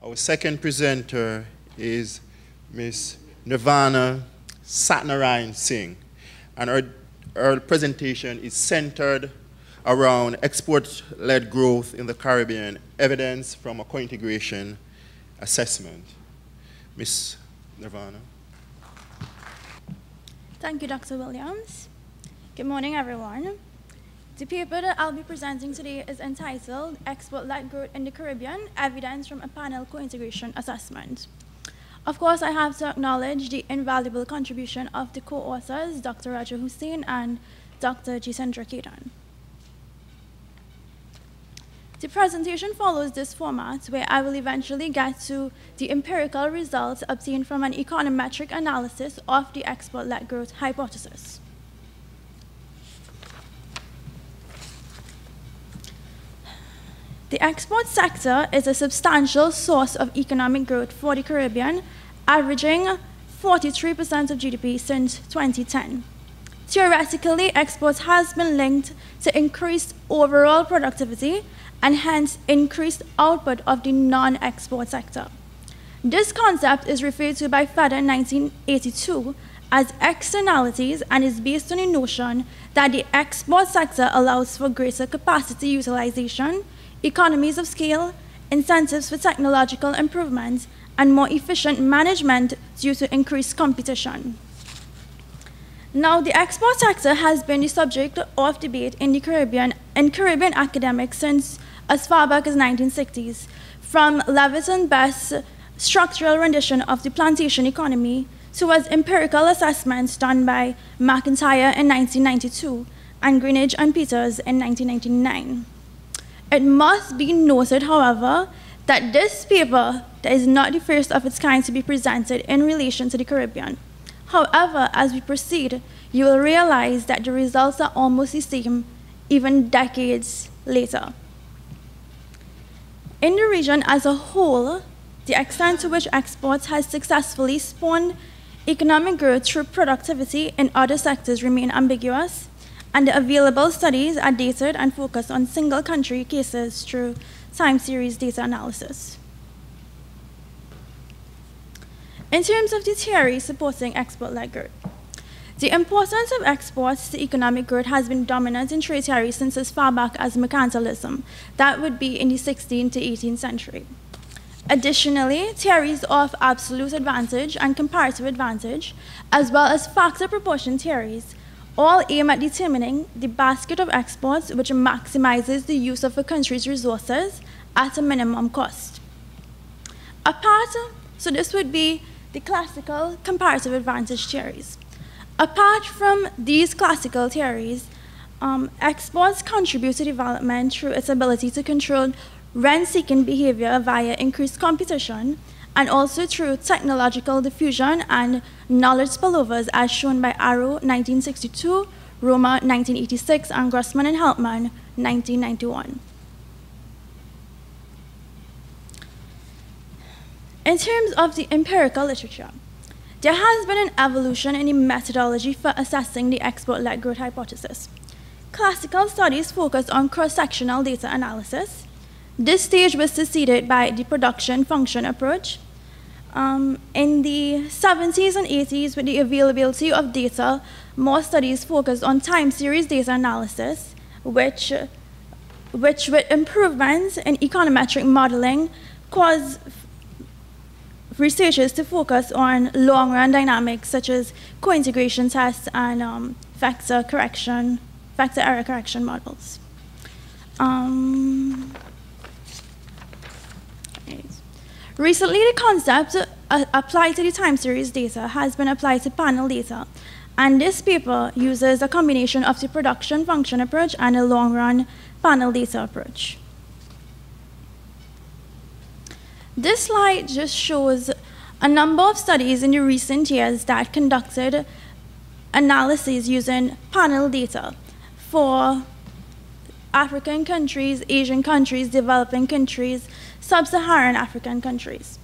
Our second presenter is Ms. Nirvana Satnarine-Singh, and her presentation is centered around export-led growth in the Caribbean, evidence from a co-integration assessment. Ms. Nirvana. Thank you, Dr. Williams. Good morning, everyone. The paper that I'll be presenting today is entitled Export-Led Growth in the Caribbean, Evidence from a Panel Co-Integration Assessment. Of course, I have to acknowledge the invaluable contribution of the co-authors, Dr. Raja Hussain and Dr. Jisendra Ketan. The presentation follows this format, where I will eventually get to the empirical results obtained from an econometric analysis of the export-led growth hypothesis. The export sector is a substantial source of economic growth for the Caribbean, averaging 43% of GDP since 2010. Theoretically, exports has been linked to increased overall productivity and hence increased output of the non-export sector. This concept is referred to by Feder in 1982 as externalities and is based on the notion that the export sector allows for greater capacity utilization, economies of scale, incentives for technological improvement, and more efficient management due to increased competition. Now, the export sector has been the subject of debate in the Caribbean academics since as far back as 1960s, from Leviton Best's structural rendition of the plantation economy towards empirical assessments done by McIntyre in 1992 and Greenidge and Peters in 1999. It must be noted, however, that this paper is not the first of its kind to be presented in relation to the Caribbean. However, as we proceed, you will realize that the results are almost the same, even decades later. In the region as a whole, the extent to which exports has successfully spawned economic growth through productivity in other sectors remain ambiguous, and the available studies are dated and focus on single country cases through time series data analysis. In terms of the theory supporting export-led growth, the importance of exports to economic growth has been dominant in trade theory since as far back as mercantilism. That would be in the 16th to 18th century. Additionally, theories of absolute advantage and comparative advantage, as well as factor proportion theories, all aim at determining the basket of exports which maximizes the use of a country's resources at a minimum cost. So this would be the classical comparative advantage theories. Apart from these classical theories, exports contribute to development through its ability to control rent-seeking behavior via increased competition, and also through technological diffusion and knowledge spillovers, as shown by Arrow 1962, Roma 1986, and Grossman and Helpman 1991. In terms of the empirical literature, there has been an evolution in the methodology for assessing the export-led growth hypothesis. Classical studies focus on cross-sectional data analysis. This stage was succeeded by the production function approach. In the 70s and 80s, with the availability of data, more studies focused on time series data analysis, which with improvements in econometric modeling caused researchers to focus on long-run dynamics such as co-integration tests and vector error correction models. Recently, the concept applied to the time series data has been applied to panel data, and this paper uses a combination of the production function approach and a long-run panel data approach. This slide just shows a number of studies in the recent years that conducted analyses using panel data for African countries, Asian countries, developing countries, sub-Saharan African countries.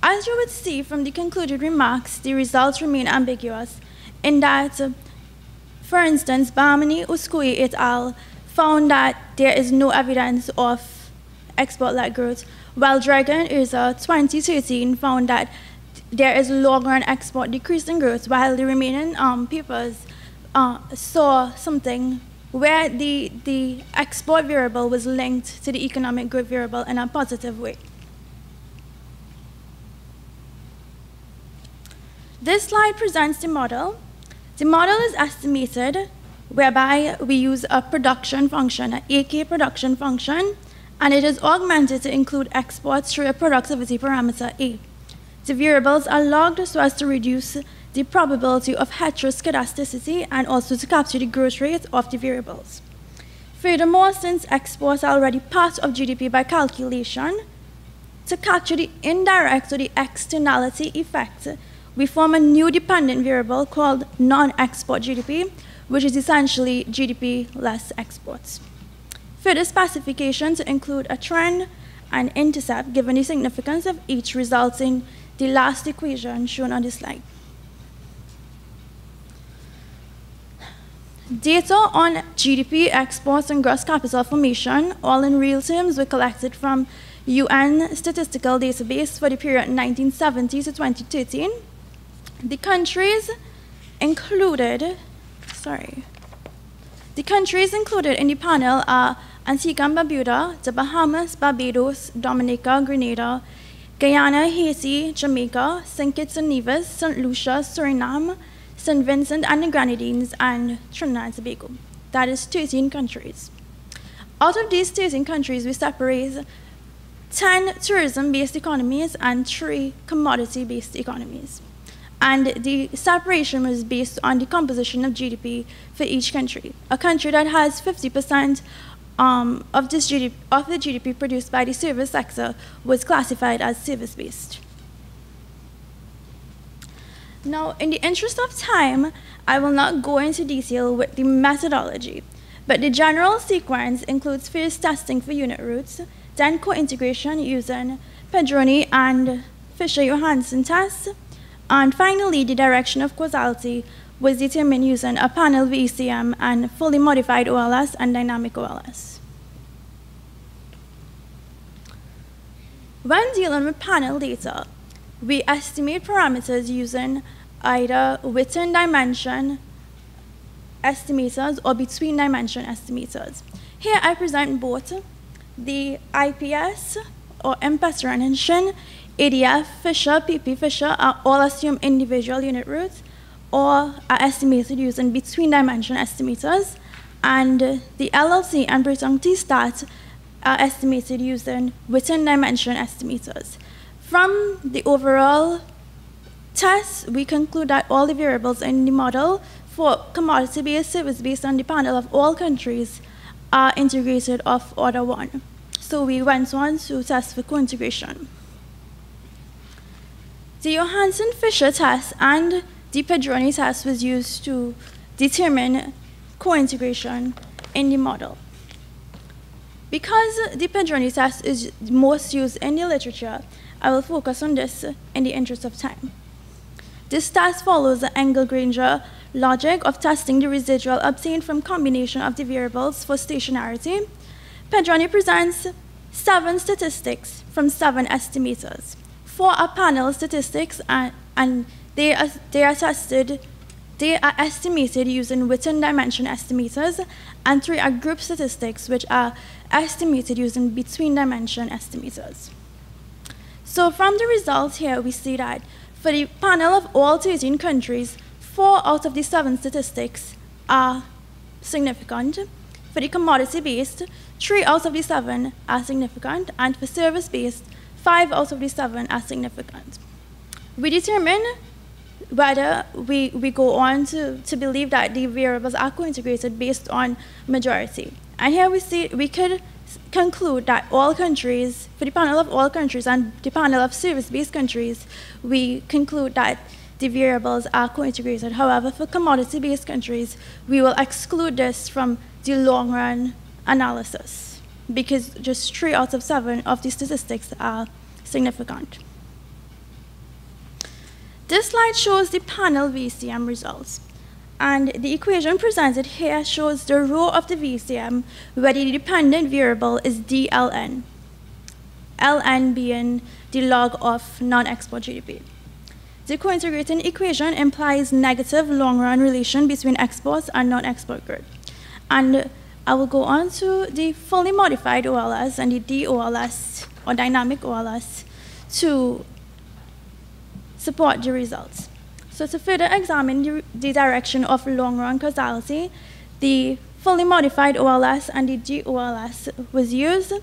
As you would see from the concluded remarks, the results remain ambiguous in that, for instance, Bahmani, Uskui et al. Found that there is no evidence of export-led growth, while Dragon is 2013 found that there is long-run export decreasing growth, while the remaining papers saw something where the export variable was linked to the economic growth variable in a positive way. This slide presents the model. The model is estimated whereby we use a production function, an AK production function, and it is augmented to include exports through a productivity parameter A. The variables are logged so as to reduce the probability of heteroscedasticity and also to capture the growth rate of the variables. Furthermore, since exports are already part of GDP by calculation, to capture the indirect or the externality effect, we form a new dependent variable called non-export GDP, which is essentially GDP less exports. Further specifications include a trend and intercept given the significance of each, results in the last equation shown on this slide. Data on GDP, exports, and gross capital formation, all in real terms, were collected from UN Statistical Database for the period 1970 to 2013. The countries included in the panel are Antigua and Barbuda, the Bahamas, Barbados, Dominica, Grenada, Guyana, Haiti, Jamaica, St. Kitts and Nevis, St. Lucia, Suriname, St. Vincent and the Grenadines, and Trinidad and Tobago. That is 13 countries. Out of these 13 countries, we separate 10 tourism-based economies and 3 commodity-based economies. And the separation was based on the composition of GDP for each country. A country that has 50% of the GDP produced by the service sector was classified as service-based. Now, in the interest of time, I will not go into detail with the methodology, but the general sequence includes first testing for unit roots, then co-integration using Pedroni and Fisher-Johansson tests, and finally, the direction of causality was determined using a panel VECM and fully modified OLS and dynamic OLS. When dealing with panel data, we estimate parameters using either within dimension estimators or between dimension estimators. Here I present both the IPS or impersonation, ADF, Fisher, PP Fisher are all assume individual unit roots or are estimated using between dimension estimators, and the LLC and Breton T-stat are estimated using within dimension estimators. From the overall test, we conclude that all the variables in the model for commodity-based, service-based, and the panel of all countries are integrated of order 1. So we went on to test for co-integration. The Johansson-Fisher test and the Pedroni test was used to determine co-integration in the model. Because the Pedroni test is most used in the literature, I will focus on this in the interest of time. This test follows the Engel-Granger logic of testing the residual obtained from combination of the variables for stationarity. Pedroni presents 7 statistics from 7 estimators. 4 are panel statistics, and they are estimated using within dimension estimators, and 3 are group statistics, which are estimated using between dimension estimators. So from the results here, we see that for the panel of all 13 countries, 4 out of the 7 statistics are significant. For the commodity-based, 3 out of the 7 are significant, and for service-based, 5 out of the 7 are significant. We determine whether we go on to believe that the variables are co-integrated based on majority. And here we could conclude that all countries, for the panel of all countries and the panel of service-based countries, we conclude that the variables are co-integrated. However, for commodity-based countries, we will exclude this from the long-run analysis because just 3 out of 7 of the statistics are significant. This slide shows the panel VCM results. And the equation presented here shows the row of the VCM where the dependent variable is DLN. ln being the log of non-export GDP. The co-integrating equation implies negative long-run relation between exports and non-export growth. And I will go on to the fully modified OLS and the DOLS, or dynamic OLS, to support the results. So to further examine the direction of long-run causality, the fully modified OLS and the DOLS was used.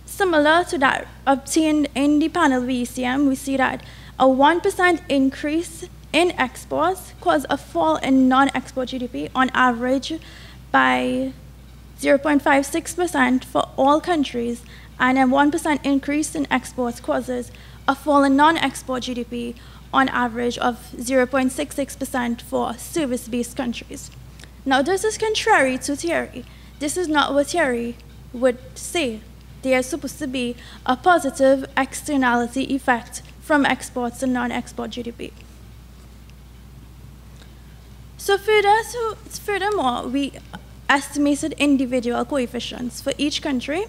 Similar to that obtained in the panel VECM, we see that a 1% increase in exports caused a fall in non-export GDP on average by 0.56% for all countries, and a 1% increase in exports causes a fall in non-export GDP on average of 0.66% for service-based countries. Now, this is contrary to theory. This is not what theory would say. There is supposed to be a positive externality effect from exports to non-export GDP. So furthermore, we estimated individual coefficients for each country,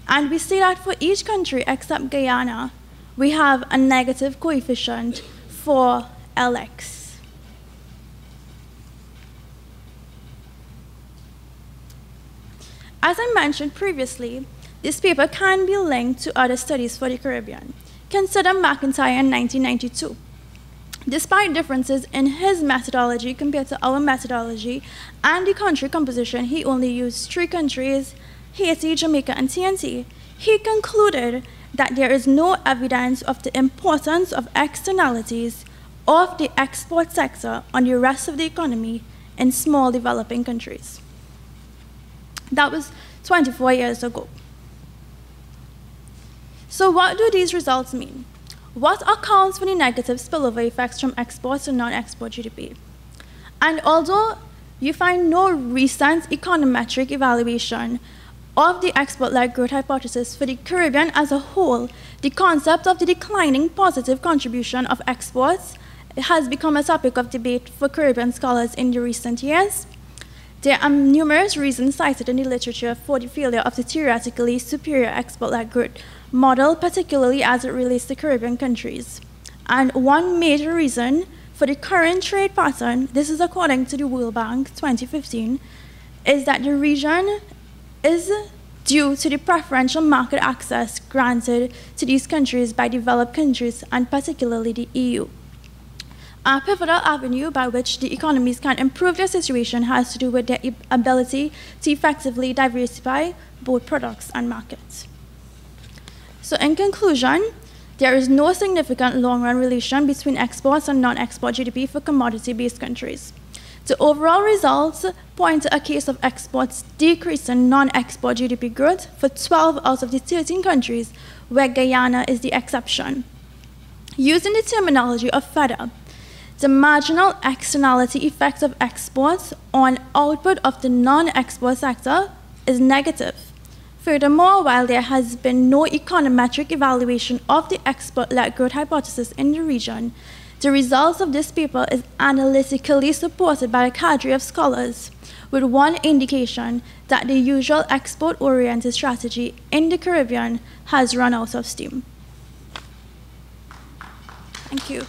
and we see that for each country except Guyana, we have a negative coefficient for LX. As I mentioned previously, this paper can be linked to other studies for the Caribbean. Consider McIntyre in 1992. Despite differences in his methodology compared to our methodology and the country composition, he only used 3 countries, Haiti, Jamaica, and TNT. He concluded that there is no evidence of the importance of externalities of the export sector on the rest of the economy in small developing countries. That was 24 years ago. So what do these results mean? What accounts for the negative spillover effects from exports to non-export GDP? And although you find no recent econometric evaluation of the export-led growth hypothesis for the Caribbean as a whole, the concept of the declining positive contribution of exports has become a topic of debate for Caribbean scholars in the recent years. There are numerous reasons cited in the literature for the failure of the theoretically superior export-led growth model, particularly as it relates to Caribbean countries. And one major reason for the current trade pattern, this is according to the World Bank 2015, is that the region is due to the preferential market access granted to these countries by developed countries, and particularly the EU. A pivotal avenue by which the economies can improve their situation has to do with their ability to effectively diversify both products and markets. So in conclusion, there is no significant long-run relation between exports and non-export GDP for commodity-based countries. The overall results point to a case of exports decreasing non-export GDP growth for 12 out of the 13 countries, where Guyana is the exception. Using the terminology of FEDA, the marginal externality effect of exports on output of the non-export sector is negative. Furthermore, while there has been no econometric evaluation of the export-led growth hypothesis in the region, the results of this paper is analytically supported by a cadre of scholars, with one indication that the usual export-oriented strategy in the Caribbean has run out of steam. Thank you.